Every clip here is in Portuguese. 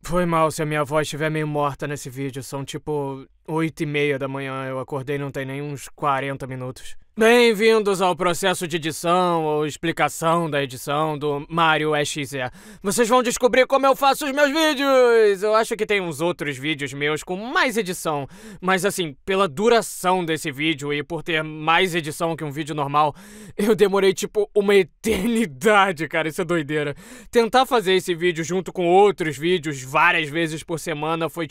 Foi mal se a minha voz estiver meio morta nesse vídeo. São tipo 8h30 da manhã. Eu acordei não tem nem uns 40 minutos. Bem-vindos ao processo de edição ou explicação da edição do Mario EXE. Vocês vão descobrir como eu faço os meus vídeos! Eu acho que tem uns outros vídeos meus com mais edição, mas assim, pela duração desse vídeo e por ter mais edição que um vídeo normal, eu demorei tipo uma eternidade, cara, isso é doideira. Tentar fazer esse vídeo junto com outros vídeos várias vezes por semana foi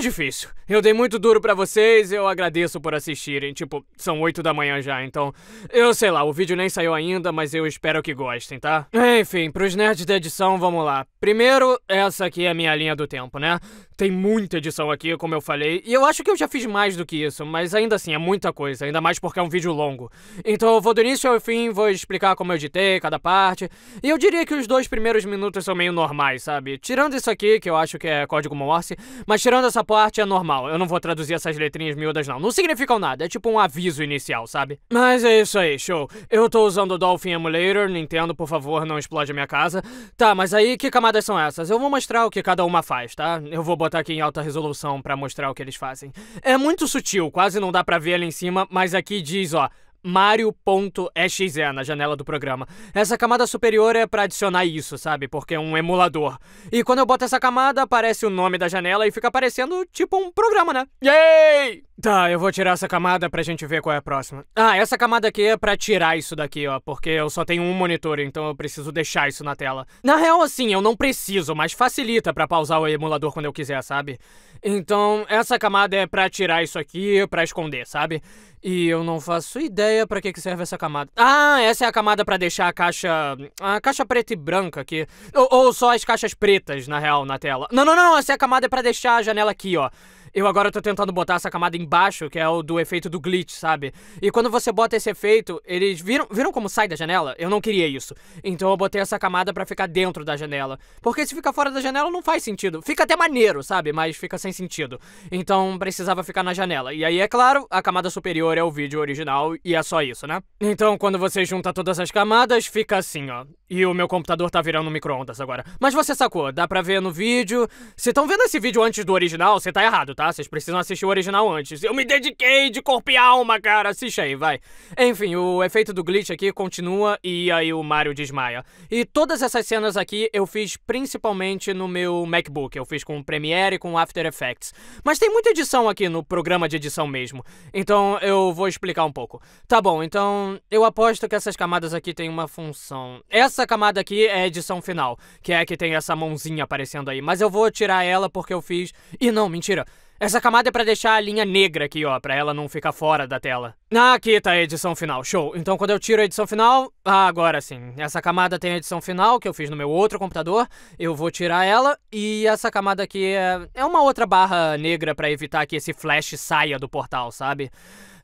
difícil. Eu dei muito duro pra vocês, eu agradeço por assistirem, tipo, são 8 da manhã já, então, eu sei lá, o vídeo nem saiu ainda, mas eu espero que gostem, tá? Enfim, pros nerds da edição, vamos lá. Primeiro, essa aqui é a minha linha do tempo, né? Tem muita edição aqui, como eu falei, e eu acho que eu já fiz mais do que isso, mas ainda assim, é muita coisa, ainda mais porque é um vídeo longo. Então eu vou do início ao fim, vou explicar como eu editei cada parte, e eu diria que os 2 primeiros minutos são meio normais, sabe? Tirando isso aqui, que eu acho que é código Morse, mas tirando essa parte é normal, eu não vou traduzir essas letrinhas miúdas não significam nada, é tipo um aviso inicial, sabe? Mas é isso aí, show. Eu tô usando o Dolphin Emulator, Nintendo, por favor, não explode a minha casa. Tá, mas aí que camadas são essas? Eu vou mostrar o que cada uma faz, tá? Eu vou botar aqui em alta resolução pra mostrar o que eles fazem. É muito sutil, quase não dá pra ver ali em cima, mas aqui diz, ó, Mario.exe na janela do programa. Essa camada superior é pra adicionar isso, sabe? Porque é um emulador. E quando eu boto essa camada, aparece o nome da janela e fica aparecendo tipo um programa, né? Yay! Tá, eu vou tirar essa camada pra gente ver qual é a próxima. Ah, essa camada aqui é pra tirar isso daqui, ó, porque eu só tenho um monitor, então eu preciso deixar isso na tela. Na real, assim, eu não preciso, mas facilita pra pausar o emulador quando eu quiser, sabe? Então, essa camada é pra tirar isso aqui, pra esconder, sabe? E eu não faço ideia pra que serve essa camada. Ah, essa é a camada pra deixar a caixa preta e branca aqui. Ou só as caixas pretas, na real, na tela. Não, essa é a camada pra deixar a janela aqui, ó. Eu agora tô tentando botar essa camada embaixo, que é o do efeito do glitch, sabe? E quando você bota esse efeito, eles viram como sai da janela? Eu não queria isso. Então eu botei essa camada pra ficar dentro da janela. Porque se fica fora da janela não faz sentido. Fica até maneiro, sabe? Mas fica sem sentido. Então precisava ficar na janela. E aí, é claro, a camada superior é o vídeo original e é só isso, né? Então quando você junta todas as camadas, fica assim, ó. E o meu computador tá virando um micro-ondas agora. Mas você sacou, dá pra ver no vídeo. Se estão vendo esse vídeo antes do original, você tá errado, tá? Vocês precisam assistir o original antes. Eu me dediquei de corpo e alma, cara. Assiste aí, vai. Enfim, o efeito do glitch aqui continua e aí o Mario desmaia. E todas essas cenas aqui eu fiz principalmente no meu MacBook. Eu fiz com Premiere e com After Effects. Mas tem muita edição aqui no programa de edição mesmo. Então eu vou explicar um pouco. Tá bom, então eu aposto que essas camadas aqui têm uma função. Essa camada aqui é a edição final, que é a que tem essa mãozinha aparecendo aí. Mas eu vou tirar ela porque eu fiz... Ih, não, mentira. Essa camada é pra deixar a linha negra aqui, ó, pra ela não ficar fora da tela. Ah, aqui tá a edição final, show. Então quando eu tiro a edição final... Ah, agora sim. Essa camada tem a edição final, que eu fiz no meu outro computador. Eu vou tirar ela. E essa camada aqui é uma outra barra negra pra evitar que esse flash saia do portal, sabe?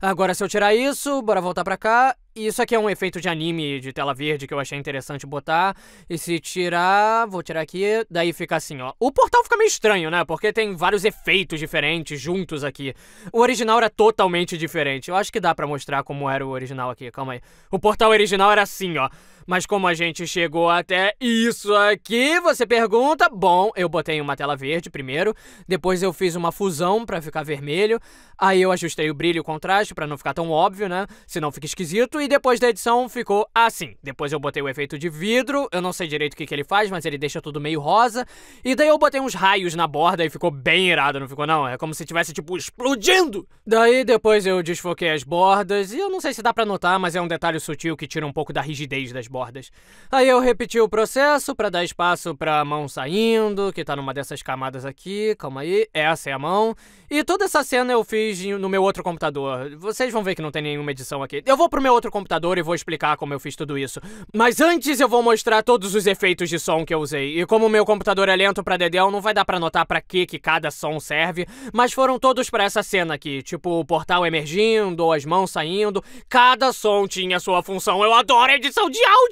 Agora se eu tirar isso, bora voltar pra cá. Isso aqui é um efeito de anime de tela verde que eu achei interessante botar. E se tirar... Vou tirar aqui. Daí fica assim, ó. O portal fica meio estranho, né? Porque tem vários efeitos diferentes juntos aqui. O original era totalmente diferente. Eu acho que dá pra mostrar como era o original aqui. Calma aí. O portal original era assim, ó. Mas como a gente chegou até isso aqui, você pergunta... Bom, eu botei uma tela verde primeiro. Depois eu fiz uma fusão pra ficar vermelho. Aí eu ajustei o brilho e o contraste pra não ficar tão óbvio, né? Senão fica esquisito. E depois da edição ficou assim. Depois eu botei o efeito de vidro. Eu não sei direito o que ele faz, mas ele deixa tudo meio rosa. E daí eu botei uns raios na borda e ficou bem irado, não ficou não? É como se tivesse, tipo, explodindo! Daí depois eu desfoquei as bordas. E eu não sei se dá pra notar, mas é um detalhe sutil que tira um pouco da rigidez das bordas. Aí eu repeti o processo pra dar espaço pra mão saindo, que tá numa dessas camadas aqui. Calma aí, essa é a mão. E toda essa cena eu fiz no meu outro computador. Vocês vão ver que não tem nenhuma edição aqui. Eu vou pro meu outro computador e vou explicar como eu fiz tudo isso. Mas antes eu vou mostrar todos os efeitos de som que eu usei. E como o meu computador é lento pra dedéu, não vai dar pra notar pra que cada som serve. Mas foram todos pra essa cena aqui. Tipo, o portal emergindo, ou as mãos saindo. Cada som tinha sua função. Eu adoro edição de áudio!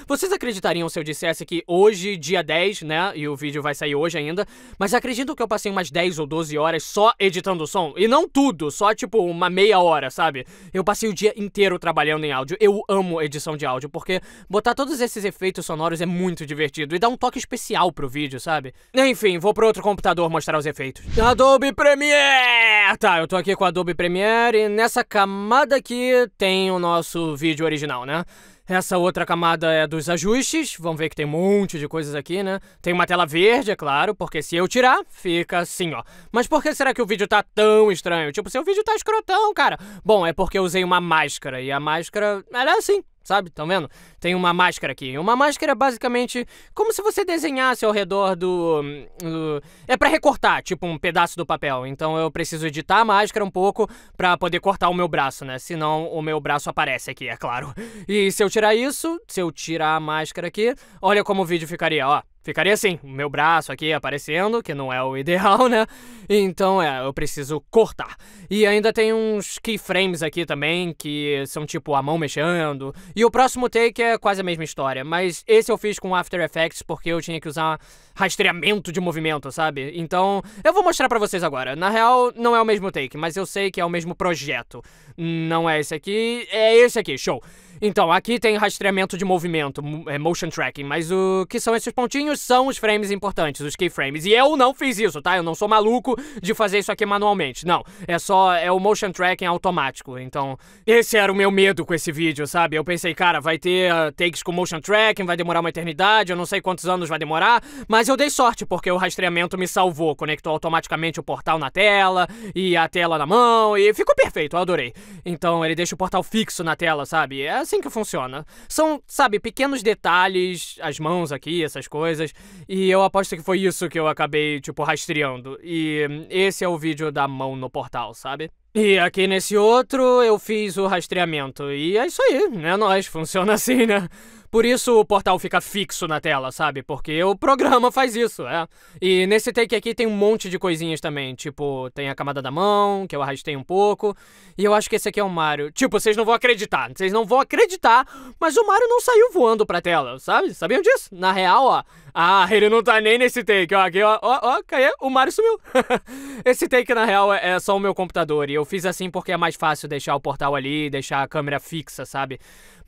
Vocês acreditariam se eu dissesse que hoje, dia 10, né? E o vídeo vai sair hoje ainda. Mas acreditam que eu passei umas 10 ou 12 horas só editando o som? E não tudo, só tipo uma meia hora, sabe? Eu passei o dia inteiro trabalhando em áudio. Eu amo edição de áudio, porque botar todos esses efeitos sonoros é muito divertido e dá um toque especial pro vídeo, sabe? Enfim, vou pro outro computador mostrar os efeitos. Adobe Premiere! Tá, eu tô aqui com a Adobe Premiere e nessa camada aqui tem o nosso vídeo original, né? Essa outra camada é dos ajustes, vamos ver que tem um monte de coisas aqui, né? Tem uma tela verde, é claro, porque se eu tirar, fica assim, ó. Mas por que será que o vídeo tá tão estranho? Tipo, seu vídeo tá escrotão, cara. Bom, é porque eu usei uma máscara, e a máscara, ela é assim, sabe? Tão vendo? Tem uma máscara aqui. Uma máscara é basicamente como se você desenhasse ao redor É pra recortar, tipo um pedaço do papel. Então eu preciso editar a máscara um pouco pra poder cortar o meu braço, né? Senão o meu braço aparece aqui, é claro. E se eu tirar isso, se eu tirar a máscara aqui, olha como o vídeo ficaria, ó. Ficaria assim, o meu braço aqui aparecendo, que não é o ideal, né? Então, eu preciso cortar. E ainda tem uns keyframes aqui também, que são tipo a mão mexendo. E o próximo take é quase a mesma história, mas esse eu fiz com After Effects porque eu tinha que usar rastreamento de movimento, sabe? Então, eu vou mostrar pra vocês agora. Na real, não é o mesmo take, mas eu sei que é o mesmo projeto. Não é esse aqui, é esse aqui, show. Então, aqui tem rastreamento de movimento, motion tracking, mas o que são esses pontinhos são os frames importantes, os keyframes. E eu não fiz isso, tá? Eu não sou maluco de fazer isso aqui manualmente, não. É o motion tracking automático, então... Esse era o meu medo com esse vídeo, sabe? Eu pensei, cara, vai ter takes com motion tracking, vai demorar uma eternidade, eu não sei quantos anos vai demorar, mas eu dei sorte, porque o rastreamento me salvou, conectou automaticamente o portal na tela, e a tela na mão, e ficou perfeito, eu adorei. Então, ele deixa o portal fixo na tela, sabe? É assim que funciona. São, sabe, pequenos detalhes, as mãos aqui, essas coisas, e eu aposto que foi isso que eu acabei, tipo, rastreando. E esse é o vídeo da mão no portal, sabe? E aqui nesse outro eu fiz o rastreamento, e é isso aí, é nóis, funciona assim, né? Por isso o portal fica fixo na tela, sabe? Porque o programa faz isso, é. E nesse take aqui tem um monte de coisinhas também, tipo, tem a camada da mão, que eu arrastei um pouco, e eu acho que esse aqui é o Mario. Tipo, vocês não vão acreditar, mas o Mario não saiu voando pra tela, sabe? Sabiam disso? Na real, ó, ele não tá nem nesse take, ó, aqui, ó, caiu, o Mario sumiu. Esse take, na real, é só o meu computador, e eu fiz assim porque é mais fácil deixar o portal ali, deixar a câmera fixa, sabe?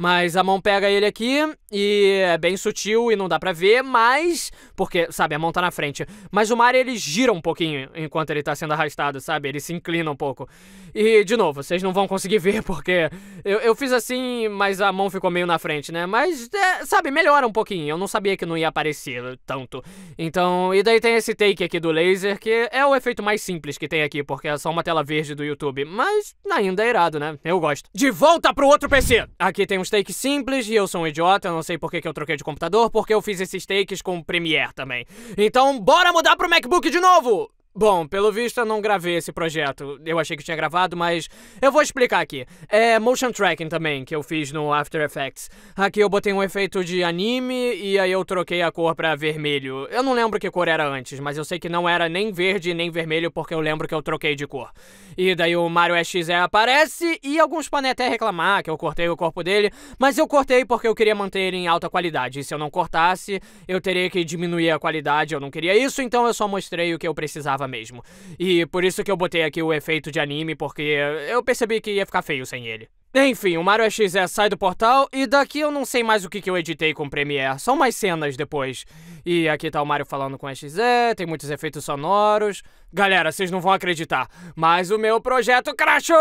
Mas a mão pega ele aqui e é bem sutil e não dá pra ver, mas... Porque, sabe, a mão tá na frente. Mas o Mario, ele gira um pouquinho enquanto ele tá sendo arrastado, sabe? Ele se inclina um pouco. E, de novo, vocês não vão conseguir ver porque eu fiz assim, mas a mão ficou meio na frente, né? Mas, sabe, melhora um pouquinho. Eu não sabia que não ia aparecer tanto. Então, e daí tem esse take aqui do laser, que é o efeito mais simples que tem aqui, porque é só uma tela verde do YouTube. Mas ainda é irado, né? Eu gosto. De volta pro outro PC! Aqui tem uns takes simples e eu sou um idiota, eu não sei por que eu troquei de computador, porque eu fiz esses takes com Premiere também. Então, bora mudar pro MacBook de novo! Bom, pelo visto eu não gravei esse projeto. Eu achei que tinha gravado, mas eu vou explicar aqui. É motion tracking também, que eu fiz no After Effects. Aqui eu botei um efeito de anime e aí eu troquei a cor pra vermelho. Eu não lembro que cor era antes, mas eu sei que não era nem verde nem vermelho porque eu lembro que eu troquei de cor. E daí o Mario XE aparece e alguns podem até reclamar que eu cortei o corpo dele, mas eu cortei porque eu queria manter ele em alta qualidade. E se eu não cortasse, eu teria que diminuir a qualidade, eu não queria isso, então eu só mostrei o que eu precisava mesmo. E por isso que eu botei aqui o efeito de anime, porque eu percebi que ia ficar feio sem ele. Enfim, o Mario XE sai do portal e daqui eu não sei mais o que eu editei com o Premiere, são mais cenas depois. E aqui tá o Mario falando com o XE, tem muitos efeitos sonoros. Galera, vocês não vão acreditar, mas o meu projeto crashou!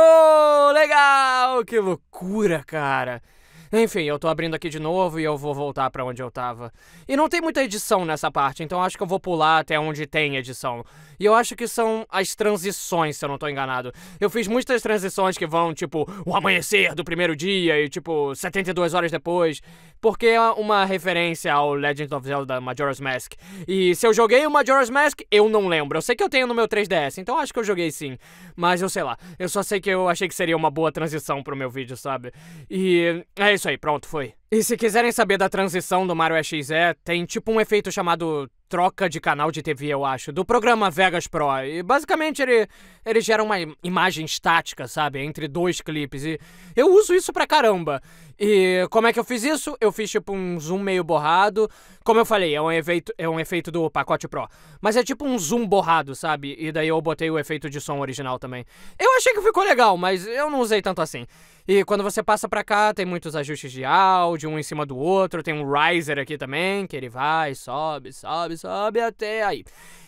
Legal! Que loucura, cara! Enfim, eu tô abrindo aqui de novo e eu vou voltar pra onde eu tava. E não tem muita edição nessa parte, então acho que eu vou pular até onde tem edição. E eu acho que são as transições, se eu não tô enganado. Eu fiz muitas transições que vão, tipo, o amanhecer do primeiro dia e, tipo, 72 horas depois. Porque é uma referência ao Legend of Zelda Majora's Mask. E se eu joguei o Majora's Mask, eu não lembro. Eu sei que eu tenho no meu 3DS, então acho que eu joguei sim. Mas eu sei lá, eu só sei que eu achei que seria uma boa transição pro meu vídeo, sabe? E é isso aí, pronto, foi. E se quiserem saber da transição do Mario XE, tem tipo um efeito chamado troca de canal de TV, eu acho, do programa Vegas Pro. E basicamente ele gera uma imagem estática, sabe, entre dois clipes. E eu uso isso pra caramba. E como é que eu fiz isso? Eu fiz tipo um zoom meio borrado, Como eu falei, é um efeito do pacote Pro. Mas é tipo um zoom borrado, sabe? E daí eu botei o efeito de som original também. Eu achei que ficou legal, mas eu não usei tanto assim. E quando você passa pra cá, tem muitos ajustes de áudio, um em cima do outro. Tem um riser aqui também, que ele vai, sobe, sobe, sobe até aí.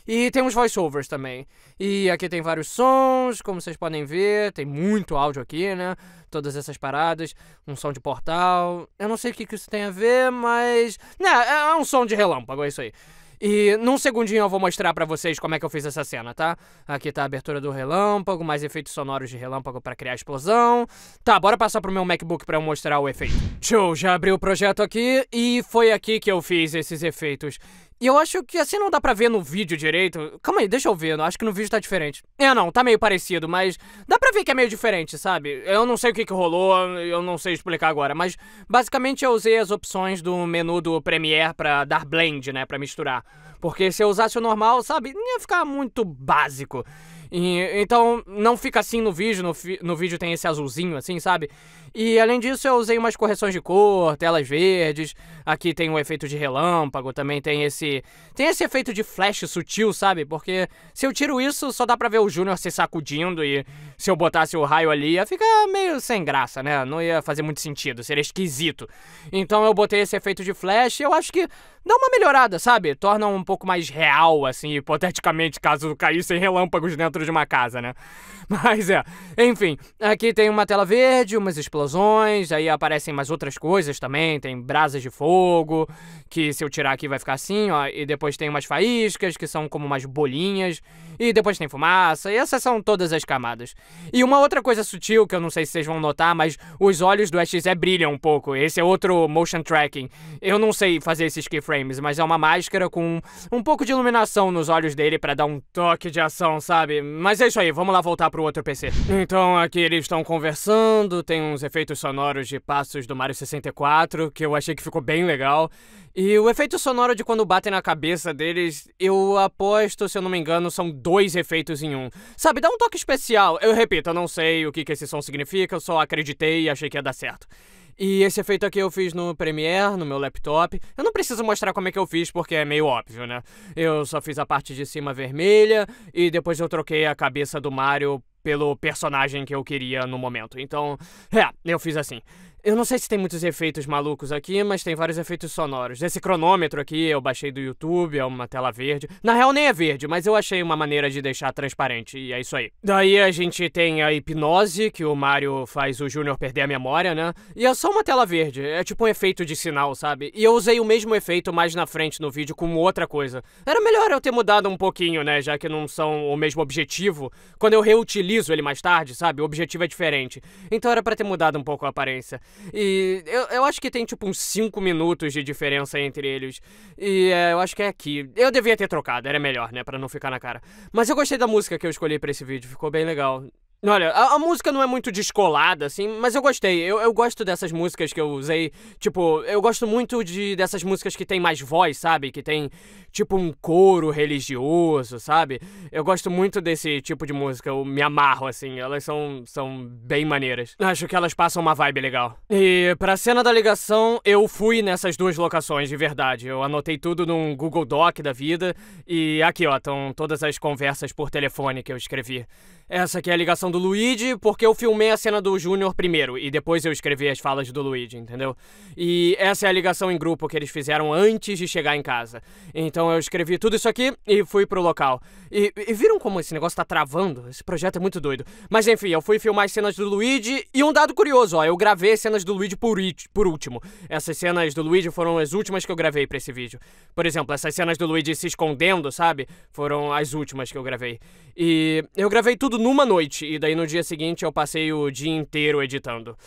E tem uns voiceovers também. E aqui tem vários sons, como vocês podem ver. Tem muito áudio aqui, né? Todas essas paradas. Um som de portal. Eu não sei o que isso tem a ver, mas... né, é um som de relâmpago, é isso aí. E num segundinho eu vou mostrar pra vocês como é que eu fiz essa cena, tá? Aqui tá a abertura do relâmpago, mais efeitos sonoros de relâmpago pra criar explosão. Tá, bora passar pro meu MacBook pra eu mostrar o efeito. Show, já abri o projeto aqui e foi aqui que eu fiz esses efeitos. E eu acho que assim não dá pra ver no vídeo direito. Calma aí, deixa eu ver, eu acho que no vídeo tá diferente. Não, tá meio parecido, mas dá pra ver que é meio diferente, sabe? Eu não sei o que rolou, eu não sei explicar agora, mas basicamente eu usei as opções do menu do Premiere pra dar blend, né, pra misturar. Porque se eu usasse o normal, sabe, ia ficar muito básico. Então não fica assim no vídeo, no vídeo tem esse azulzinho assim, sabe? E além disso eu usei umas correções de cor, telas verdes, aqui tem um efeito de relâmpago, também tem esse efeito de flash sutil, sabe? Porque se eu tiro isso, só dá pra ver o Júnior se sacudindo e se eu botasse o raio ali ia ficar meio sem graça, né? Não ia fazer muito sentido, seria esquisito. Então eu botei esse efeito de flash e eu acho que dá uma melhorada, sabe? Torna um pouco mais real, assim, hipoteticamente, caso caíssem relâmpagos dentro de uma casa, né? Mas enfim, aqui tem uma tela verde, umas explosões, aí aparecem mais outras coisas também, tem brasas de fogo, que se eu tirar aqui vai ficar assim, ó, e depois tem umas faíscas, que são como umas bolinhas, e depois tem fumaça, e essas são todas as camadas. E uma outra coisa sutil, que eu não sei se vocês vão notar, mas os olhos do EXE brilham um pouco, esse é outro motion tracking. Eu não sei fazer esses keyframes, mas é uma máscara com um pouco de iluminação nos olhos dele pra dar um toque de ação, sabe? Mas é isso aí, vamos lá voltar pro outro PC. Então aqui eles estão conversando, tem uns efeitos sonoros de passos do Mario 64, que eu achei que ficou bem legal. E o efeito sonoro de quando batem na cabeça deles, eu aposto, se eu não me engano, são 2 efeitos em um. Sabe, dá um toque especial. Eu repito, eu não sei o que esse som significa, eu só acreditei e achei que ia dar certo. E esse efeito aqui eu fiz no Premiere, no meu laptop. Eu não preciso mostrar como é que eu fiz, porque é meio óbvio, né? Eu só fiz a parte de cima vermelha e depois eu troquei a cabeça do Mario pelo personagem que eu queria no momento. Então, eu fiz assim. Eu não sei se tem muitos efeitos malucos aqui, mas tem vários efeitos sonoros. Esse cronômetro aqui eu baixei do YouTube, é uma tela verde. Na real nem é verde, mas eu achei uma maneira de deixar transparente, e é isso aí. Daí a gente tem a hipnose, que o Mario faz o Júnior perder a memória, né? E é só uma tela verde, é tipo um efeito de sinal, sabe? E eu usei o mesmo efeito mais na frente no vídeo com outra coisa. Era melhor eu ter mudado um pouquinho, né? Já que não são o mesmo objetivo. Quando eu reutilizo ele mais tarde, sabe? O objetivo é diferente. Então era pra ter mudado um pouco a aparência. E eu acho que tem tipo uns 5 minutos de diferença entre eles. E eu acho que é aqui. Eu devia ter trocado, era melhor, né? Pra não ficar na cara. Mas eu gostei da música que eu escolhi pra esse vídeo, ficou bem legal. Olha, a música não é muito descolada, assim, mas eu gostei. Eu gosto dessas músicas que eu usei. Tipo, eu gosto muito dessas músicas que tem mais voz, sabe? Que tem, tipo, um coro religioso, sabe? Eu gosto muito desse tipo de música. Eu me amarro, assim. Elas são bem maneiras. Acho que elas passam uma vibe legal. E pra cena da ligação, eu fui nessas 2 locações, de verdade. Eu anotei tudo num Google Doc da vida. E aqui, ó, estão todas as conversas por telefone que eu escrevi. Essa aqui é a ligação do Luigi, porque eu filmei a cena do Júnior primeiro, e depois eu escrevi as falas do Luigi, entendeu? E essa é a ligação em grupo que eles fizeram antes de chegar em casa. Então eu escrevi tudo isso aqui e fui pro local. E viram como esse negócio tá travando? Esse projeto é muito doido. Mas enfim, eu fui filmar as cenas do Luigi, e um dado curioso, ó, eu gravei as cenas do Luigi por último. Essas cenas do Luigi foram as últimas que eu gravei pra esse vídeo. Por exemplo, essas cenas do Luigi se escondendo, sabe? Foram as últimas que eu gravei. E eu gravei tudo numa noite, e daí no dia seguinte eu passei o dia inteiro editando.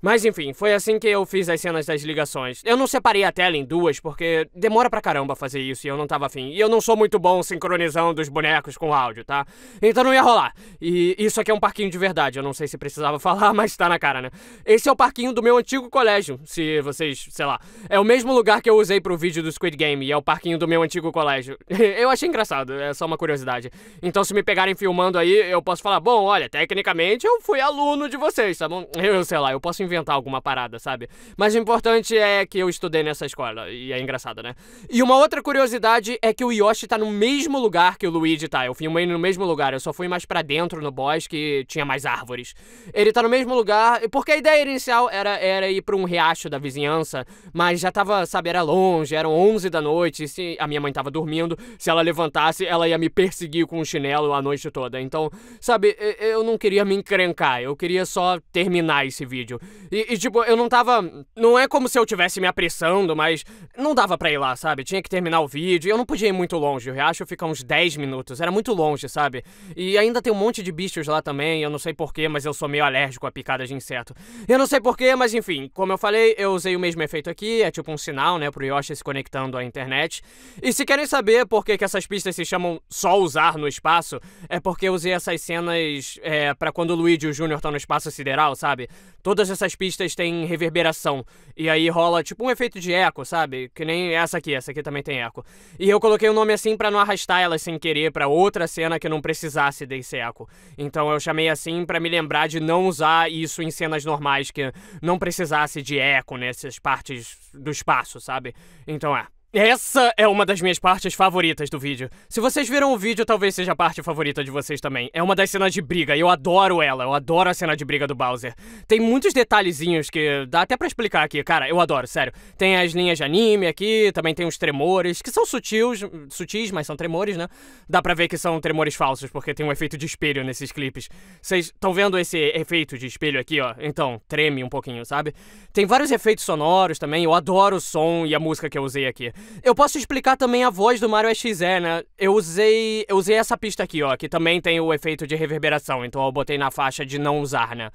Mas enfim, foi assim que eu fiz as cenas das ligações. Eu não separei a tela em 2, porque demora pra caramba fazer isso e eu não tava afim. E eu não sou muito bom sincronizando os bonecos com áudio, tá? Então não ia rolar. E isso aqui é um parquinho de verdade, eu não sei se precisava falar, mas tá na cara, né? Esse é o parquinho do meu antigo colégio, se vocês, sei lá. É o mesmo lugar que eu usei pro vídeo do Squid Game, e é o parquinho do meu antigo colégio. Eu achei engraçado, é só uma curiosidade. Então se me pegarem filmando aí, eu posso falar, bom, olha, tecnicamente eu fui aluno de vocês, tá bom? Eu sei lá, eu posso inventar inventar alguma parada, sabe? Mas o importante é que eu estudei nessa escola, e é engraçado, né? E uma outra curiosidade é que o Yoshi tá no mesmo lugar que o Luigi tá. Eu filmei no mesmo lugar, eu só fui mais pra dentro no bosque e tinha mais árvores. Ele tá no mesmo lugar, porque a ideia inicial era ir pra um riacho da vizinhança, mas já tava, sabe, era longe, eram 11 da noite, se a minha mãe tava dormindo, se ela levantasse, ela ia me perseguir com um chinelo a noite toda. Então, sabe, eu não queria me encrencar, eu queria só terminar esse vídeo. E tipo, eu não tava... Não é como se eu tivesse me apressando, mas não dava pra ir lá, sabe? Tinha que terminar o vídeo e eu não podia ir muito longe. O riacho fica uns 10 minutos, era muito longe, sabe? E ainda tem um monte de bichos lá também, eu não sei porquê, mas eu sou meio alérgico a picadas de inseto. Eu não sei porquê, mas enfim, como eu falei, eu usei o mesmo efeito aqui, é tipo um sinal, né, pro Yoshi se conectando à internet. E se querem saber por que essas pistas se chamam Só Usar no Espaço, é porque eu usei essas cenas pra quando o Luigi e o Júnior estão no espaço sideral, sabe? Todas essas pistas têm reverberação, e aí rola tipo um efeito de eco, sabe? Que nem essa aqui também tem eco. E eu coloquei o nome assim pra não arrastar elas sem querer pra outra cena que não precisasse desse eco. Então eu chamei assim pra me lembrar de não usar isso em cenas normais, que não precisasse de eco nessas partes do espaço, sabe? Então essa é uma das minhas partes favoritas do vídeo. Se vocês viram o vídeo, talvez seja a parte favorita de vocês também. É uma das cenas de briga, e eu adoro ela. Eu adoro a cena de briga do Bowser. Tem muitos detalhezinhos que dá até pra explicar aqui. Cara, eu adoro, sério. Tem as linhas de anime aqui, também tem os tremores, que são sutis, mas são tremores, né? Dá pra ver que são tremores falsos, porque tem um efeito de espelho nesses clipes. Vocês estão vendo esse efeito de espelho aqui, ó? Então, treme um pouquinho, sabe? Tem vários efeitos sonoros também. Eu adoro o som e a música que eu usei aqui. Eu posso explicar também a voz do Mario XE, né? Eu usei essa pista aqui, ó, que também tem o efeito de reverberação, então eu botei na faixa de não usar, né?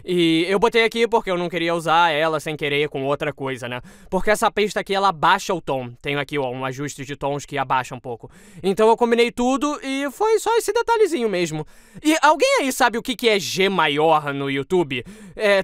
E eu botei aqui porque eu não queria usar ela sem querer com outra coisa, né? Porque essa pista aqui, ela abaixa o tom. Tem aqui, ó, um ajuste de tons que abaixa um pouco. Então eu combinei tudo e foi só esse detalhezinho mesmo. E alguém aí sabe o que é G maior no YouTube?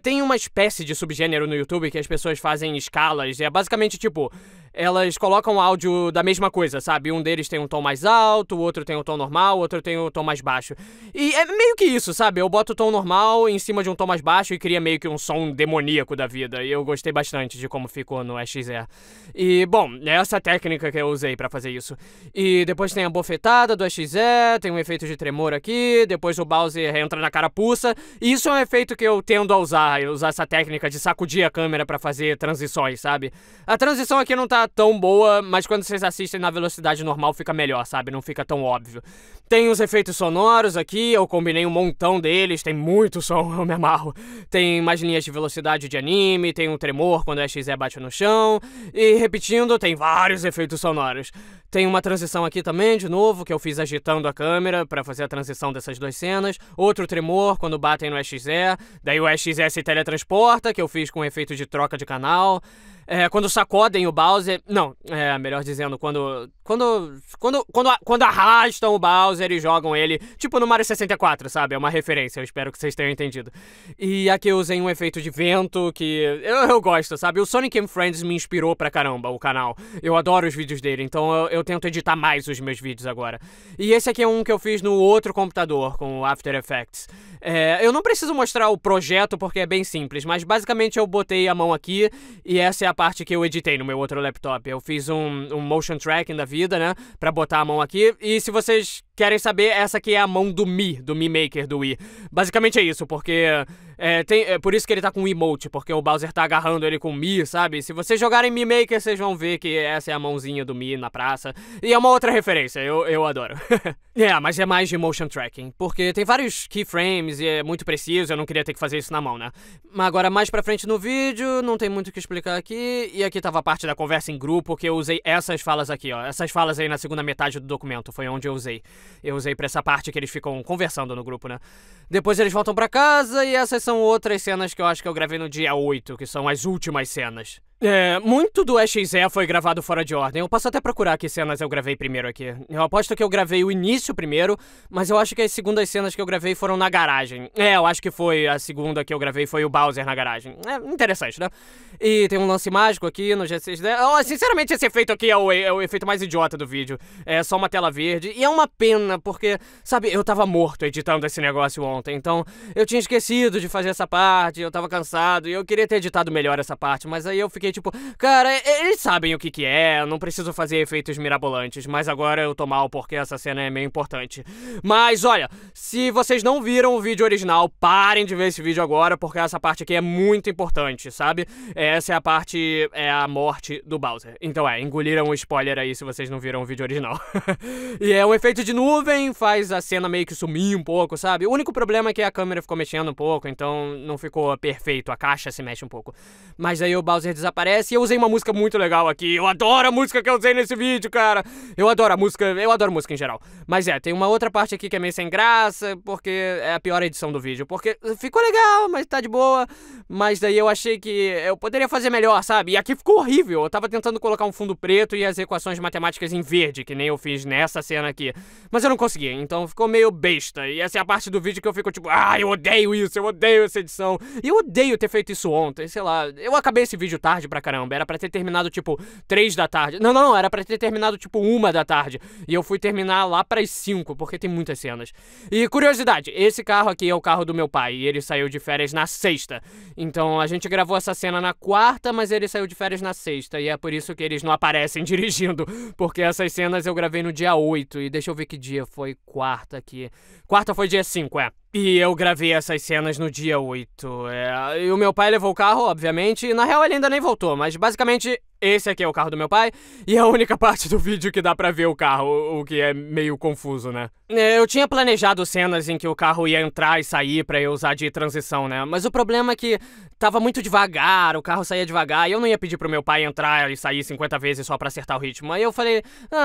Tem uma espécie de subgênero no YouTube que as pessoas fazem escalas. É basicamente tipo... Elas colocam áudio da mesma coisa, sabe? Um deles tem um tom mais alto, o outro tem um tom normal, o outro tem um tom mais baixo. E é meio que isso, sabe? Eu boto o tom normal em cima de um tom mais baixo e cria meio que um som demoníaco da vida. E eu gostei bastante de como ficou no XE. E, bom, é essa técnica que eu usei pra fazer isso. E depois tem a bofetada do XE, tem um efeito de tremor aqui, depois o Bowser entra na carapuça. E isso é um efeito que eu tendo a usar essa técnica de sacudir a câmera pra fazer transições, sabe? A transição aqui não tá tão boa, mas quando vocês assistem na velocidade normal fica melhor, sabe? Não fica tão óbvio. Tem os efeitos sonoros aqui, eu combinei um montão deles, tem muito som, eu me amarro. Tem mais linhas de velocidade de anime, tem um tremor quando o XE bate no chão, e repetindo, tem vários efeitos sonoros. Tem uma transição aqui também, de novo, que eu fiz agitando a câmera pra fazer a transição dessas duas cenas. Outro tremor quando batem no XE, daí o XE se teletransporta, que eu fiz com efeito de troca de canal. Quando sacodem o Bowser... Não, melhor dizendo, quando arrastam o Bowser e jogam ele, tipo no Mario 64, sabe? É uma referência, eu espero que vocês tenham entendido. E aqui eu usei um efeito de vento que eu gosto, sabe? O Sonic and Friends me inspirou pra caramba, o canal. Eu adoro os vídeos dele, então eu tento editar mais os meus vídeos agora. E esse aqui é um que eu fiz no outro computador, com o After Effects. Eu não preciso mostrar o projeto porque é bem simples, mas basicamente eu botei a mão aqui e essa é a parte que eu editei no meu outro laptop. Eu fiz um motion tracking da vida, né, pra botar a mão aqui. E se vocês querem saber, essa aqui é a mão do Mi Maker do Wii. Basicamente é isso, porque por isso que ele tá com o emote, porque o Bowser tá agarrando ele com o Mi, sabe? Se vocês jogarem Mi Maker, vocês vão ver que essa é a mãozinha do Mi na praça. E é uma outra referência, eu adoro. Mas é mais de motion tracking, porque tem vários keyframes e é muito preciso, eu não queria ter que fazer isso na mão, né? Mas agora, mais pra frente no vídeo, não tem muito o que explicar aqui. E aqui tava a parte da conversa em grupo, que eu usei essas falas aqui, ó. Essas falas aí na segunda metade do documento, foi onde eu usei. Eu usei pra essa parte que eles ficam conversando no grupo, né? Depois eles voltam pra casa e essas são outras cenas que eu acho que eu gravei no dia 8, que são as últimas cenas. Muito do EXE foi gravado fora de ordem. Eu posso até procurar que cenas eu gravei primeiro aqui. Eu aposto que eu gravei o início primeiro, mas eu acho que as segundas cenas que eu gravei foram na garagem. Eu acho que foi a segunda que eu gravei, foi o Bowser na garagem. Interessante, né? E tem um lance mágico aqui no G610. Sinceramente, esse efeito aqui é o efeito mais idiota do vídeo. É só uma tela verde. E é uma pena, porque, sabe, eu tava morto editando esse negócio ontem. Então, eu tinha esquecido de fazer essa parte, eu tava cansado e eu queria ter editado melhor essa parte, mas aí eu fiquei tipo, cara, eles sabem o que é, eu não preciso fazer efeitos mirabolantes, mas agora eu tô mal porque essa cena é meio importante. Mas olha, se vocês não viram o vídeo original, parem de ver esse vídeo agora, porque essa parte aqui é muito importante, sabe? Essa é a parte, é a morte do Bowser. Então engoliram o spoiler aí se vocês não viram o vídeo original. E é um efeito de nuvem, faz a cena meio que sumir um pouco, sabe? O único problema é que a câmera ficou mexendo um pouco, então não ficou perfeito, a caixa se mexe um pouco. Mas aí o Bowser desaparece e eu usei uma música muito legal aqui. Eu adoro a música que eu usei nesse vídeo, cara. Eu adoro música em geral. Mas tem uma outra parte aqui que é meio sem graça, porque é a pior edição do vídeo. Porque ficou legal, mas tá de boa. Mas daí eu achei que eu poderia fazer melhor, sabe? E aqui ficou horrível. Eu tava tentando colocar um fundo preto e as equações matemáticas em verde, que nem eu fiz nessa cena aqui. Mas eu não consegui, então ficou meio besta. E essa é a parte do vídeo que eu fico tipo, eu odeio isso, eu odeio essa edição. E eu odeio ter feito isso ontem, sei lá. Eu acabei esse vídeo tarde pra caramba. Era pra ter terminado tipo 3 da tarde. Não, era pra ter terminado tipo 1 da tarde. E eu fui terminar lá pras 5, porque tem muitas cenas. E curiosidade, esse carro aqui é o carro do meu pai. E ele saiu de férias na sexta. Então a gente gravou essa cena na quarta, mas ele saiu de férias na sexta. E é por isso que eles não aparecem dirigindo. Porque essas cenas eu gravei no dia 8. E deixa eu ver que dia foi quarta aqui. Quarta foi dia 5, E eu gravei essas cenas no dia 8. E o meu pai levou o carro, obviamente. E na real ele ainda nem voltou, mas basicamente esse aqui é o carro do meu pai. E é a única parte do vídeo que dá pra ver o carro, o que é meio confuso, né? Eu tinha planejado cenas em que o carro ia entrar e sair pra eu usar de transição, né? Mas o problema é que tava muito devagar, o carro saía devagar. E eu não ia pedir pro meu pai entrar e sair 50 vezes só pra acertar o ritmo. Aí eu falei,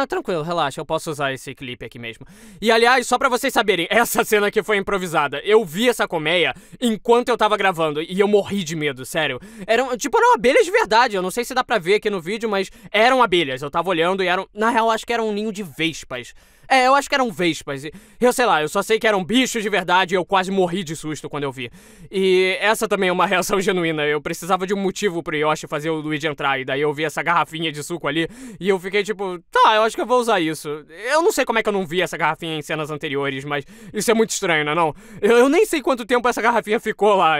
tranquilo, relaxa, eu posso usar esse clipe aqui mesmo. E aliás, só pra vocês saberem, essa cena aqui foi improvisada. Eu vi essa colmeia enquanto eu tava gravando e eu morri de medo, sério. Eram abelhas de verdade, eu não sei se dá pra ver aqui no vídeo, mas eram abelhas. Eu tava olhando e na real, acho que era um ninho de vespas. Eu acho que eram vespas. Eu sei lá, eu só sei que eram bichos de verdade e eu quase morri de susto quando eu vi. E essa também é uma reação genuína. Eu precisava de um motivo pro Yoshi fazer o Luigi entrar. E daí eu vi essa garrafinha de suco ali e eu fiquei tipo, tá, eu acho que eu vou usar isso. Eu não sei como é que eu não vi essa garrafinha em cenas anteriores, mas isso é muito estranho, não? Eu nem sei quanto tempo essa garrafinha ficou lá.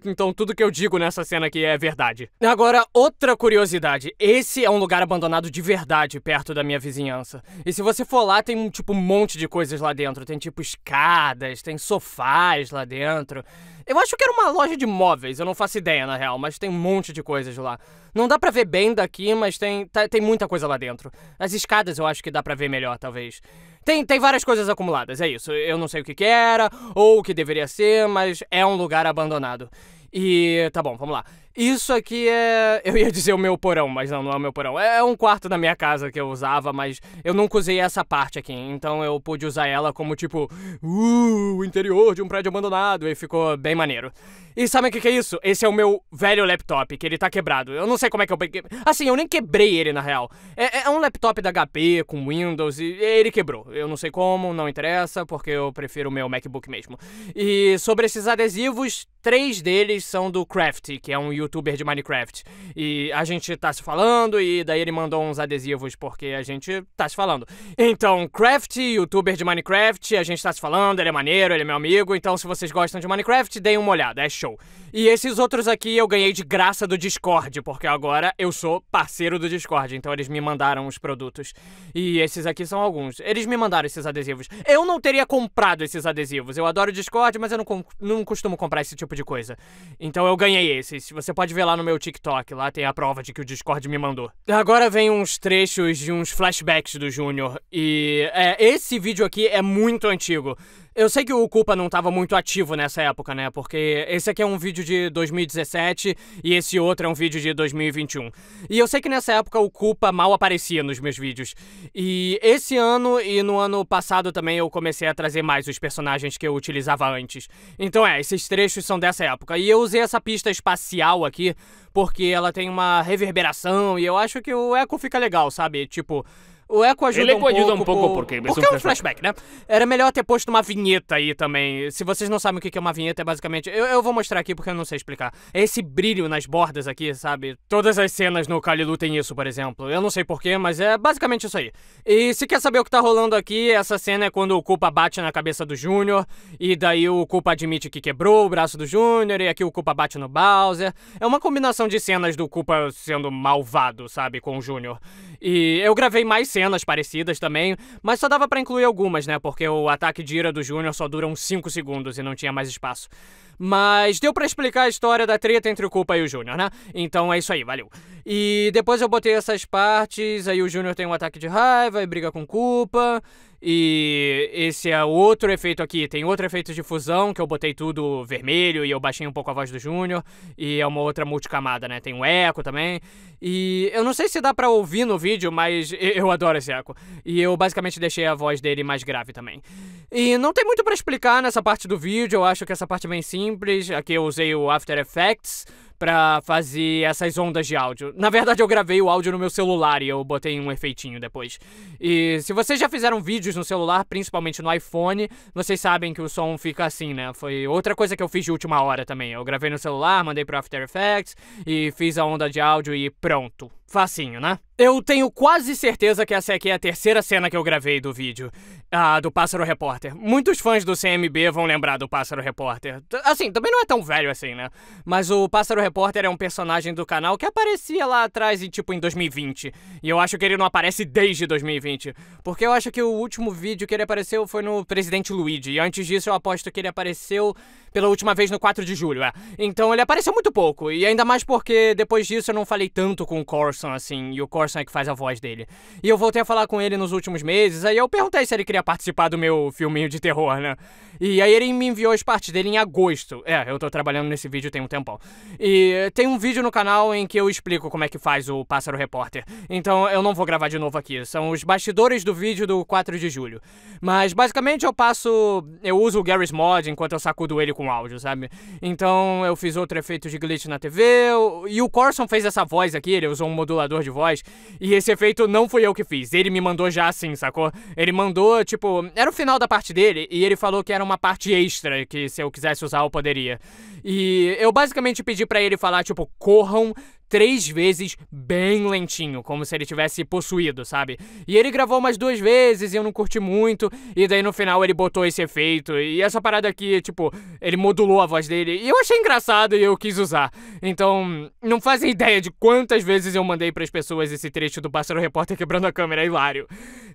Então tudo que eu digo nessa cena aqui é verdade. Agora, outra curiosidade. Esse é um lugar abandonado de verdade perto da minha vizinhança. E se você for lá, tem um monte de coisas lá dentro. Tem tipo escadas, tem sofás lá dentro. Eu acho que era uma loja de móveis, eu não faço ideia na real, mas tem um monte de coisas lá. Não dá pra ver bem daqui, mas tem muita coisa lá dentro. As escadas eu acho que dá pra ver melhor, talvez. Tem várias coisas acumuladas, é isso. Eu não sei o que era, ou o que deveria ser, mas é um lugar abandonado. E tá bom, vamos lá. Isso aqui eu ia dizer o meu porão, mas não é o meu porão. É um quarto da minha casa que eu usava, mas eu nunca usei essa parte aqui. Então eu pude usar ela como tipo, o interior de um prédio abandonado, e ficou bem maneiro. E sabe o que é isso? Esse é o meu velho laptop, que ele tá quebrado. Eu não sei como é que eu peguei. Assim, eu nem quebrei ele na real. É um laptop da HP com Windows e ele quebrou. Eu não sei como, não interessa, porque eu prefiro o meu MacBook mesmo. E sobre esses adesivos, 3 deles são do Craft, que é um youtuber de Minecraft. E a gente tá se falando, e daí ele mandou uns adesivos porque a gente tá se falando. Então, Craft, youtuber de Minecraft, a gente tá se falando, ele é maneiro, ele é meu amigo, então se vocês gostam de Minecraft, deem uma olhada, é show. E esses outros aqui eu ganhei de graça do Discord, porque agora eu sou parceiro do Discord, então eles me mandaram os produtos. E esses aqui são alguns. Eles me mandaram esses adesivos. Eu não teria comprado esses adesivos. Eu adoro o Discord, mas eu não costumo comprar esse tipo de coisa. Então eu ganhei esses. Você pode ver lá no meu TikTok, lá tem a prova de que o Discord me mandou. Agora vem uns trechos de uns flashbacks do Júnior. E esse vídeo aqui é muito antigo. Eu sei que o Culpa não tava muito ativo nessa época, né? Porque esse aqui é um vídeo de 2017 e esse outro é um vídeo de 2021. E eu sei que nessa época o Culpa mal aparecia nos meus vídeos. E esse ano e no ano passado também eu comecei a trazer mais os personagens que eu utilizava antes. Então esses trechos são dessa época. E eu usei essa pista espacial aqui porque ela tem uma reverberação e eu acho que o eco fica legal, sabe? Tipo, o eco ajuda um pouco porque é um flashback, né? Era melhor ter posto uma vinheta aí também. Se vocês não sabem o que é uma vinheta, é basicamente... Eu vou mostrar aqui porque eu não sei explicar. É esse brilho nas bordas aqui, sabe? Todas as cenas no Kalilu tem isso, por exemplo. Eu não sei porquê, mas é basicamente isso aí. E se quer saber o que tá rolando aqui, essa cena é quando o Koopa bate na cabeça do Júnior, e daí o Koopa admite que quebrou o braço do Júnior, e aqui o Koopa bate no Bowser. É uma combinação de cenas do Koopa sendo malvado, sabe? Com o Júnior. E eu gravei mais cenas parecidas também, mas só dava pra incluir algumas, né? Porque o ataque de ira do Júnior só dura uns 5 segundos e não tinha mais espaço. Mas deu pra explicar a história da treta entre o Koopa e o Júnior, né? Então é isso aí, valeu. E depois eu botei essas partes, aí o Júnior tem um ataque de raiva e briga com o Koopa. E esse é outro efeito aqui, tem outro efeito de fusão, que eu botei tudo vermelho e eu baixei um pouco a voz do Júnior. E é uma outra multicamada, né? Tem um eco também. E eu não sei se dá pra ouvir no vídeo, mas eu adoro esse eco. E eu basicamente deixei a voz dele mais grave também. E não tem muito pra explicar nessa parte do vídeo, eu acho que essa parte é bem simples. Aqui eu usei o After Effects pra fazer essas ondas de áudio. Na verdade, eu gravei o áudio no meu celular e eu botei um efeitinho depois. E se vocês já fizeram vídeos no celular, principalmente no iPhone, vocês sabem que o som fica assim, né? Foi outra coisa que eu fiz de última hora também. Eu gravei no celular, mandei pro After Effects e fiz a onda de áudio e pronto. Facinho, né? Eu tenho quase certeza que essa aqui é a terceira cena que eu gravei do vídeo. A do Pássaro Repórter. Muitos fãs do CMB vão lembrar do Pássaro Repórter. Assim, também não é tão velho assim, né? Mas o Pássaro Repórter é um personagem do canal que aparecia lá atrás, tipo, em 2020. E eu acho que ele não aparece desde 2020. Porque eu acho que o último vídeo que ele apareceu foi no Presidente Luigi. E antes disso eu aposto que ele apareceu pela última vez no 4 de julho, é. Então ele apareceu muito pouco. E ainda mais porque depois disso eu não falei tanto com o Corson, assim. E o Corson é que faz a voz dele. E eu voltei a falar com ele nos últimos meses. Aí eu perguntei se ele queria participar do meu filminho de terror, né? E aí ele me enviou as partes dele em agosto. É, eu tô trabalhando nesse vídeo tem um tempão. E tem um vídeo no canal em que eu explico como é que faz o Pássaro Repórter. Então eu não vou gravar de novo aqui. São os bastidores do vídeo do 4 de julho. Mas basicamente eu uso o Garry's Mod enquanto eu sacudo ele com áudio, sabe? Então eu fiz outro efeito de glitch na TV. E o Corson fez essa voz aqui, ele usou um modulador de voz. E esse efeito não fui eu que fiz. Ele me mandou já assim, sacou? Ele mandou, tipo, era o final da parte dele e ele falou que era uma parte extra, que se eu quisesse usar eu poderia. E eu basicamente pedi pra ele falar, tipo, corram 3 vezes bem lentinho, como se ele tivesse possuído, sabe? E ele gravou umas 2 vezes e eu não curti muito, e daí no final ele botou esse efeito, e essa parada aqui, tipo, ele modulou a voz dele, e eu achei engraçado e eu quis usar. Então, não fazem ideia de quantas vezes eu mandei pras pessoas esse trecho do Pássaro Repórter quebrando a câmera, é hilário.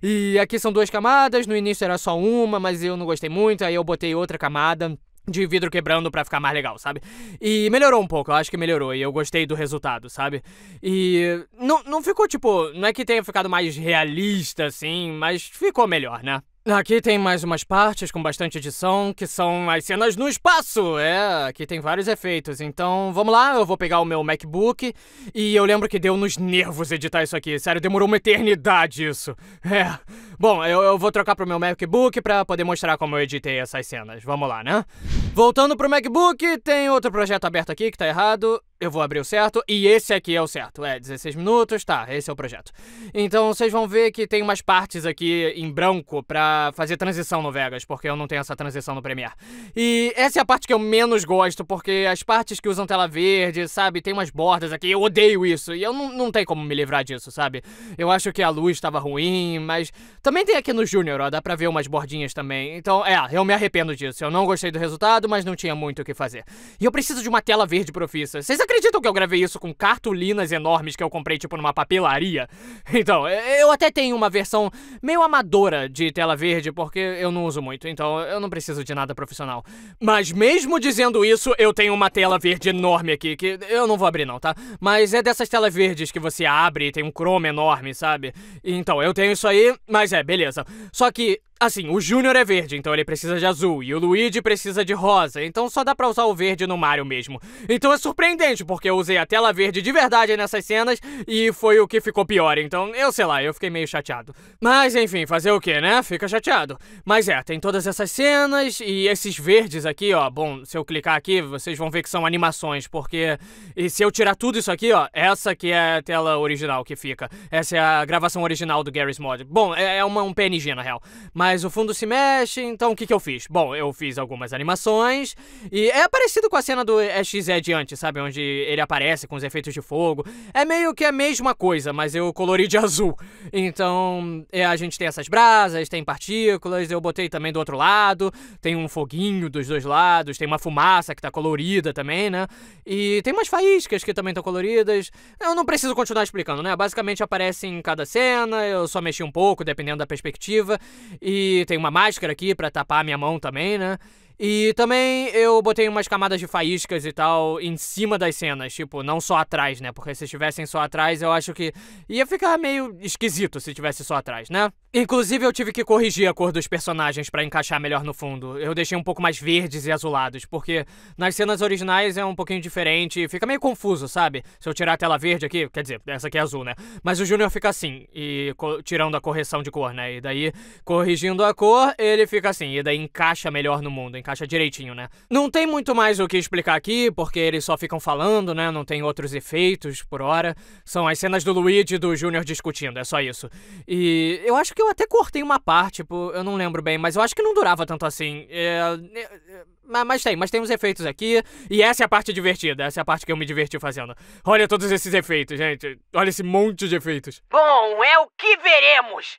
E aqui são 2 camadas, no início era só uma, mas eu não gostei muito, aí eu botei outra camada de vidro quebrando pra ficar mais legal, sabe? E melhorou um pouco, eu acho que melhorou, e eu gostei do resultado, sabe? E não ficou, tipo, não é que tenha ficado mais realista, assim, mas ficou melhor, né? Aqui tem mais umas partes com bastante edição, que são as cenas no espaço. É, aqui tem vários efeitos. Então, vamos lá, eu vou pegar o meu MacBook. E eu lembro que deu nos nervos editar isso aqui. Sério, demorou uma eternidade isso. É. Bom, eu vou trocar pro meu MacBook pra poder mostrar como eu editei essas cenas. Vamos lá, né? Voltando pro MacBook, tem outro projeto aberto aqui que tá errado. Eu vou abrir o certo, e esse aqui é o certo. É, 16 minutos, tá, esse é o projeto. Então, vocês vão ver que tem umas partes aqui em branco pra fazer transição no Vegas, porque eu não tenho essa transição no Premiere. E essa é a parte que eu menos gosto, porque as partes que usam tela verde, sabe, tem umas bordas aqui, eu odeio isso, e eu não tenho como me livrar disso, sabe? Eu acho que a luz tava ruim, mas também tem aqui no Junior, ó, dá pra ver umas bordinhas também. Então, eu me arrependo disso. Eu não gostei do resultado, mas não tinha muito o que fazer. E eu preciso de uma tela verde profissa. Vocês acreditam que eu gravei isso com cartolinas enormes que eu comprei, tipo, numa papelaria? Então, eu até tenho uma versão meio amadora de tela verde, porque eu não uso muito, então eu não preciso de nada profissional. Mas mesmo dizendo isso, eu tenho uma tela verde enorme aqui, que eu não vou abrir não, tá? Mas é dessas telas verdes que você abre e tem um chroma enorme, sabe? Então, eu tenho isso aí, mas beleza. Só que Assim, o Júnior é verde, então ele precisa de azul, e o Luigi precisa de rosa, então só dá pra usar o verde no Mario mesmo. Então é surpreendente, porque eu usei a tela verde de verdade nessas cenas, e foi o que ficou pior, então eu sei lá, eu fiquei meio chateado. Mas enfim, fazer o que, né? Fica chateado. Mas tem todas essas cenas, e esses verdes aqui, ó, bom, se eu clicar aqui, vocês vão ver que são animações, porque... E se eu tirar tudo isso aqui, ó, essa aqui é a tela original que fica. Essa é a gravação original do Garry's Mod. Bom, é um PNG na real. Mas o fundo se mexe, então o que eu fiz? Bom, eu fiz algumas animações e é parecido com a cena do XZ de antes, sabe? Onde ele aparece com os efeitos de fogo. É meio que a mesma coisa, mas eu colori de azul. Então, a gente tem essas brasas, tem partículas, eu botei também do outro lado, tem um foguinho dos dois lados, tem uma fumaça que tá colorida também, né? E tem umas faíscas que também estão coloridas. Eu não preciso continuar explicando, né? Basicamente aparece em cada cena, eu só mexi um pouco, dependendo da perspectiva. E tem uma máscara aqui pra tapar a minha mão também, né? E também eu botei umas camadas de faíscas e tal em cima das cenas, tipo, não só atrás, né? Porque se estivessem só atrás, eu acho que ia ficar meio esquisito se tivesse só atrás, né? Inclusive, eu tive que corrigir a cor dos personagens pra encaixar melhor no fundo. Eu deixei um pouco mais verdes e azulados, porque nas cenas originais é um pouquinho diferente e fica meio confuso, sabe? Se eu tirar a tela verde aqui, quer dizer, essa aqui é azul, né? Mas o Júnior fica assim, e tirando a correção de cor, né? E daí, corrigindo a cor, ele fica assim, e daí encaixa melhor no mundo, encaixa direitinho, né? Não tem muito mais o que explicar aqui, porque eles só ficam falando, né? Não tem outros efeitos por hora. São as cenas do Luigi e do Júnior discutindo, é só isso. E eu acho que eu até cortei uma parte, tipo, eu não lembro bem, mas eu acho que não durava tanto assim. Mas tem uns efeitos aqui, e essa é a parte divertida, essa é a parte que eu me diverti fazendo. Olha todos esses efeitos, gente. Olha esse monte de efeitos. Bom, é o que veremos.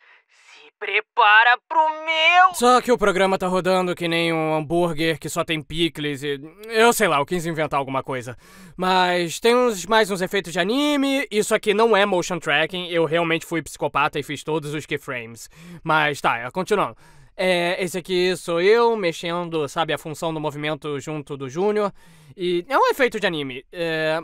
Prepara pro meu... Só que o programa tá rodando que nem um hambúrguer que só tem picles e... Eu sei lá, eu quis inventar alguma coisa. Mas tem mais uns efeitos de anime, isso aqui não é motion tracking, eu realmente fui psicopata e fiz todos os keyframes. Mas tá, continuando. Esse aqui sou eu mexendo, sabe, a função do movimento junto do Júnior. E é um efeito de anime,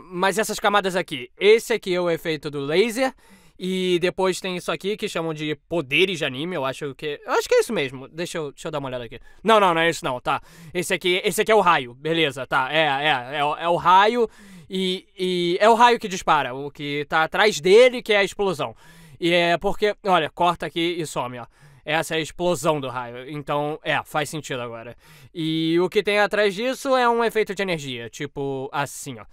mas essas camadas aqui, esse aqui é o efeito do laser. E depois tem isso aqui que chamam de poderes de anime, eu acho que é isso mesmo. Deixa eu dar uma olhada aqui. Não é isso não, tá. Esse aqui é o raio, beleza, tá. É o raio e é o raio que dispara, o que tá atrás dele que é a explosão. E é porque, olha, corta aqui e some, ó. Essa é a explosão do raio, então, faz sentido agora. E o que tem atrás disso é um efeito de energia, tipo assim, ó.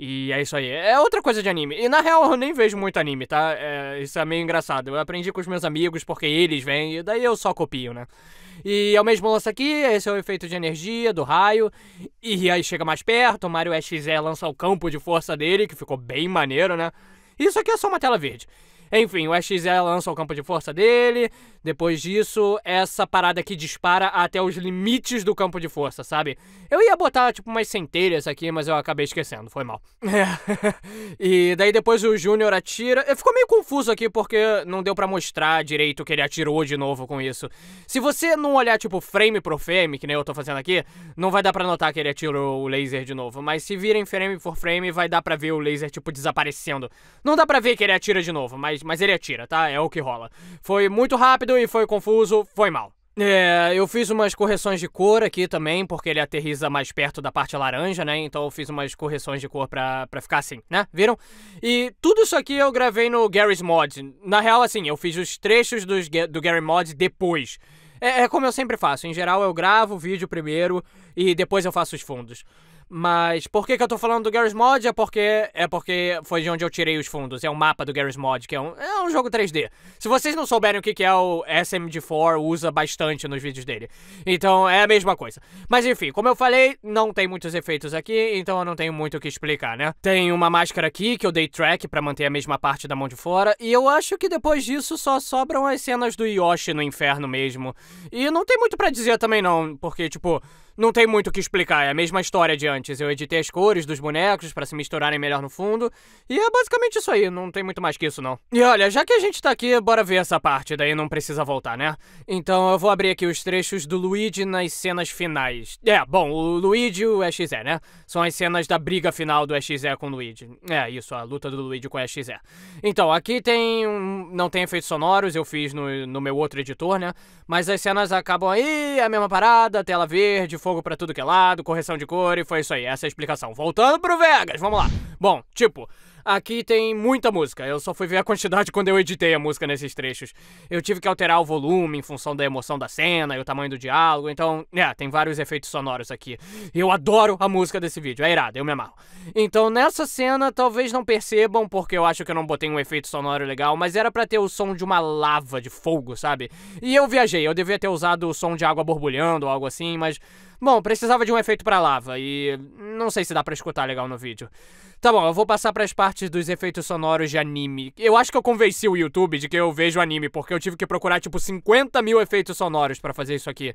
E é isso aí. É outra coisa de anime. E na real eu nem vejo muito anime, tá? Isso é meio engraçado. Eu aprendi com os meus amigos porque eles vêm e daí eu só copio, né? E é o mesmo lance aqui, esse é o efeito de energia do raio. E aí chega mais perto, o Mario XZ lança o campo de força dele, que ficou bem maneiro, né? Isso aqui é só uma tela verde. Enfim, o XZ lança o campo de força dele. Depois disso, essa parada aqui dispara até os limites do campo de força, sabe? Eu ia botar, tipo, umas centelhas aqui, mas eu acabei esquecendo, foi mal. E daí depois o Júnior atira. Ficou meio confuso aqui, porque não deu pra mostrar direito que ele atirou de novo com isso. Se você não olhar, tipo, frame por frame, que nem eu tô fazendo aqui, não vai dar pra notar que ele atirou o laser de novo. Mas se virem frame por frame, vai dar pra ver o laser, tipo, desaparecendo. Não dá pra ver que ele atira de novo, mas ele atira, tá? É o que rola. Foi muito rápido e foi confuso, foi mal. Eu fiz umas correções de cor aqui também, porque ele aterriza mais perto da parte laranja, né? Então eu fiz umas correções de cor pra ficar assim, né? Viram? E tudo isso aqui eu gravei no Garry's Mod. Na real, assim, eu fiz os trechos do Garry's Mod depois. É como eu sempre faço. Em geral, eu gravo o vídeo primeiro e depois eu faço os fundos. Mas por que eu tô falando do Garry's Mod? É porque foi de onde eu tirei os fundos. É um mapa do Garry's Mod, que é um jogo 3D. Se vocês não souberem o que é, o SMG4 usa bastante nos vídeos dele. Então é a mesma coisa. Mas enfim, como eu falei, não tem muitos efeitos aqui, então eu não tenho muito o que explicar, né? Tem uma máscara aqui que eu dei track pra manter a mesma parte da mão de fora. E eu acho que depois disso só sobram as cenas do Yoshi no inferno mesmo. E não tem muito pra dizer também não, porque tipo... Não tem muito o que explicar, é a mesma história de antes. Eu editei as cores dos bonecos pra se misturarem melhor no fundo, e é basicamente isso aí, não tem muito mais que isso não. E olha, já que a gente tá aqui, bora ver essa parte, daí não precisa voltar, né? Então eu vou abrir aqui os trechos do Luigi nas cenas finais. Bom, o Luigi e o EXE, né? São as cenas da briga final do EXE com o Luigi. Isso, a luta do Luigi com o EXE. Então, aqui não tem efeitos sonoros, eu fiz no meu outro editor, né? Mas as cenas acabam aí, a mesma parada, tela verde, fogo pra tudo que é lado, correção de cor, e foi isso aí, essa é a explicação. Voltando pro Vegas, vamos lá. Bom, aqui tem muita música, eu só fui ver a quantidade quando eu editei a música nesses trechos. Eu tive que alterar o volume em função da emoção da cena e o tamanho do diálogo, então, tem vários efeitos sonoros aqui. Eu adoro a música desse vídeo, é irado, eu me amarro. Então, nessa cena, talvez não percebam, porque eu acho que eu não botei um efeito sonoro legal, mas era pra ter o som de uma lava de fogo, sabe? E eu viajei, eu devia ter usado o som de água borbulhando ou algo assim, mas... Bom, precisava de um efeito pra lava, e não sei se dá pra escutar legal no vídeo. Tá bom, eu vou passar pras partes dos efeitos sonoros de anime. Eu acho que eu convenci o YouTube de que eu vejo anime, porque eu tive que procurar, 50 mil efeitos sonoros pra fazer isso aqui.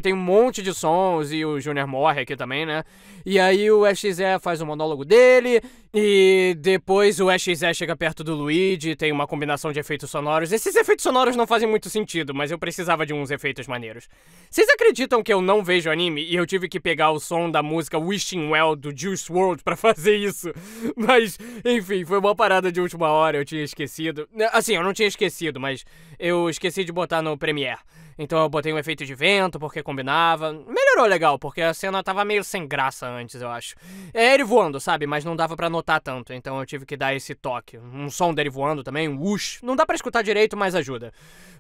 Tem um monte de sons, e o Junior morre aqui também, né? E aí o EXE faz o monólogo dele, e depois o EXE chega perto do Luigi, tem uma combinação de efeitos sonoros. Esses efeitos sonoros não fazem muito sentido, mas eu precisava de uns efeitos maneiros. Vocês acreditam que eu não vejo anime e eu tive que pegar o som da música Wishing Well do Juice WRLD pra fazer isso? Mas, enfim, foi uma parada de última hora, eu tinha esquecido. Assim, eu não tinha esquecido, mas eu esqueci de botar no Premiere. Então eu botei um efeito de vento, porque combinava. Melhorou legal, porque a cena tava meio sem graça antes, eu acho. É ele voando, sabe? Mas não dava pra notar tanto, então eu tive que dar esse toque. Um som dele voando também, um whoosh. Não dá pra escutar direito, mas ajuda.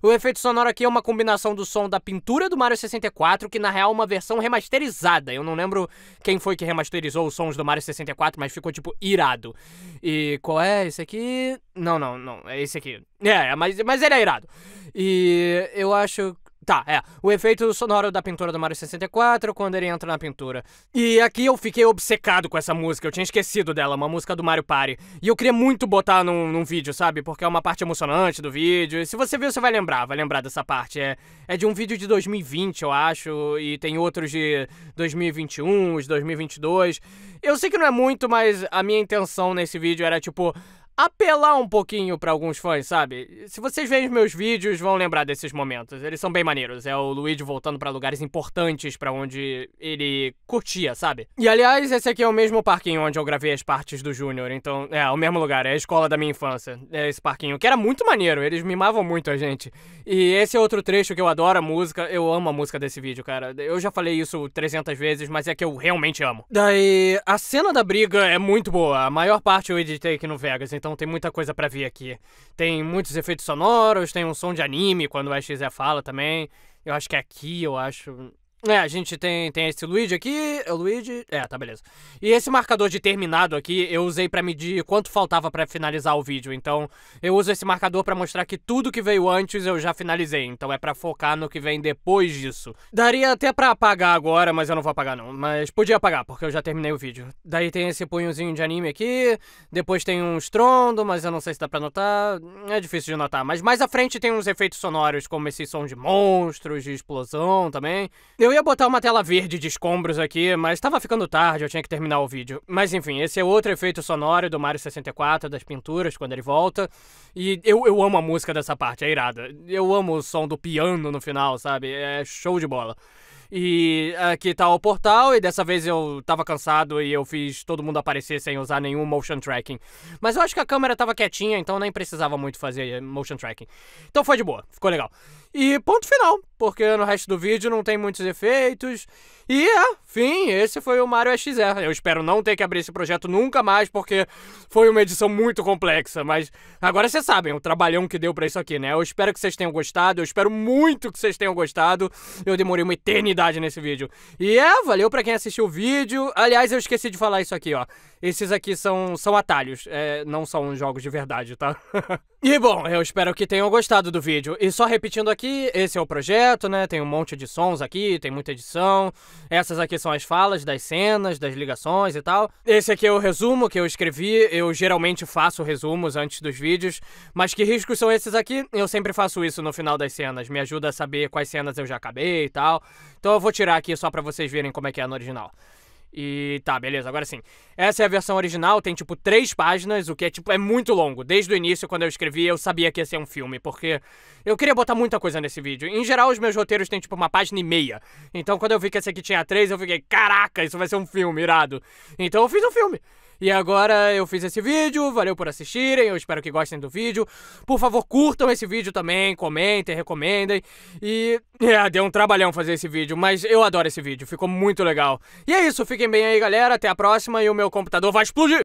O efeito sonoro aqui é uma combinação do som da pintura do Mario 64, que na real é uma versão remasterizada. Eu não lembro quem foi que remasterizou os sons do Mario 64, mas ficou, irado. E qual é esse aqui? Não, é esse aqui. Mas ele é irado. E eu acho... o efeito sonoro da pintura do Mario 64 quando ele entra na pintura. E aqui eu fiquei obcecado com essa música, eu tinha esquecido dela, uma música do Mario Party. E eu queria muito botar num vídeo, sabe? Porque é uma parte emocionante do vídeo. E se você viu, você vai lembrar dessa parte. É de um vídeo de 2020, eu acho, e tem outros de 2021, de 2022. Eu sei que não é muito, mas a minha intenção nesse vídeo era, apelar um pouquinho pra alguns fãs, sabe? Se vocês veem os meus vídeos, vão lembrar desses momentos. Eles são bem maneiros. É o Luigi voltando pra lugares importantes pra onde ele curtia, sabe? E, aliás, esse aqui é o mesmo parquinho onde eu gravei as partes do Júnior. Então, é o mesmo lugar. É a escola da minha infância. É esse parquinho, que era muito maneiro. Eles mimavam muito a gente. E esse é outro trecho que eu adoro a música. Eu amo a música desse vídeo, cara. Eu já falei isso 300 vezes, mas é que eu realmente amo. Daí, a cena da briga é muito boa. A maior parte eu editei aqui no Vegas, então tem muita coisa pra ver aqui. Tem muitos efeitos sonoros, tem um som de anime quando o EXE fala também. Eu acho que é aqui, eu acho... a gente tem esse Luigi aqui, é o Luigi... tá, beleza. E esse marcador de terminado aqui, eu usei pra medir quanto faltava pra finalizar o vídeo. Então, eu uso esse marcador pra mostrar que tudo que veio antes eu já finalizei. Então é pra focar no que vem depois disso. Daria até pra apagar agora, mas eu não vou apagar não. Mas podia apagar, porque eu já terminei o vídeo. Daí tem esse punhozinho de anime aqui, depois tem um estrondo, mas eu não sei se dá pra notar. É difícil de notar, mas mais à frente tem uns efeitos sonoros, como esse som de monstros, de explosão também. Eu ia botar uma tela verde de escombros aqui, mas tava ficando tarde, eu tinha que terminar o vídeo. Mas enfim, esse é outro efeito sonoro do Mario 64, das pinturas, quando ele volta. E eu amo a música dessa parte, é irada. Eu amo o som do piano no final, sabe? É show de bola. E aqui tá o portal, e dessa vez eu tava cansado e eu fiz todo mundo aparecer sem usar nenhum motion tracking. Mas eu acho que a câmera tava quietinha, então nem precisava muito fazer motion tracking. Então foi de boa, ficou legal. E ponto final, porque no resto do vídeo não tem muitos efeitos. E fim, esse foi o Mario EXE. Eu espero não ter que abrir esse projeto nunca mais, porque foi uma edição muito complexa. Mas agora vocês sabem o trabalhão que deu pra isso aqui, né? Eu espero que vocês tenham gostado, eu espero muito que vocês tenham gostado. Eu demorei uma eternidade nesse vídeo. E valeu pra quem assistiu o vídeo. Aliás, eu esqueci de falar isso aqui, ó. Esses aqui são atalhos, não são jogos de verdade, tá? E bom, eu espero que tenham gostado do vídeo. E só repetindo aqui, esse é o projeto, né? Tem um monte de sons aqui, tem muita edição. Essas aqui são as falas das cenas, das ligações e tal. Esse aqui é o resumo que eu escrevi. Eu geralmente faço resumos antes dos vídeos. Mas que riscos são esses aqui? Eu sempre faço isso no final das cenas. Me ajuda a saber quais cenas eu já acabei e tal. Então eu vou tirar aqui só pra vocês verem como é que é no original. E tá, beleza, agora sim. Essa é a versão original, tem tipo 3 páginas, o que é muito longo. Desde o início, quando eu escrevi, eu sabia que ia ser um filme, porque eu queria botar muita coisa nesse vídeo. Em geral, os meus roteiros têm tipo 1,5 página. Então quando eu vi que esse aqui tinha 3, eu fiquei, caraca, isso vai ser um filme, irado. Então eu fiz um filme. E agora eu fiz esse vídeo, valeu por assistirem, eu espero que gostem do vídeo. Por favor, curtam esse vídeo também, comentem, recomendem. E deu um trabalhão fazer esse vídeo, mas eu adoro esse vídeo, ficou muito legal. E é isso, fiquem bem aí, galera, até a próxima e o meu computador vai explodir!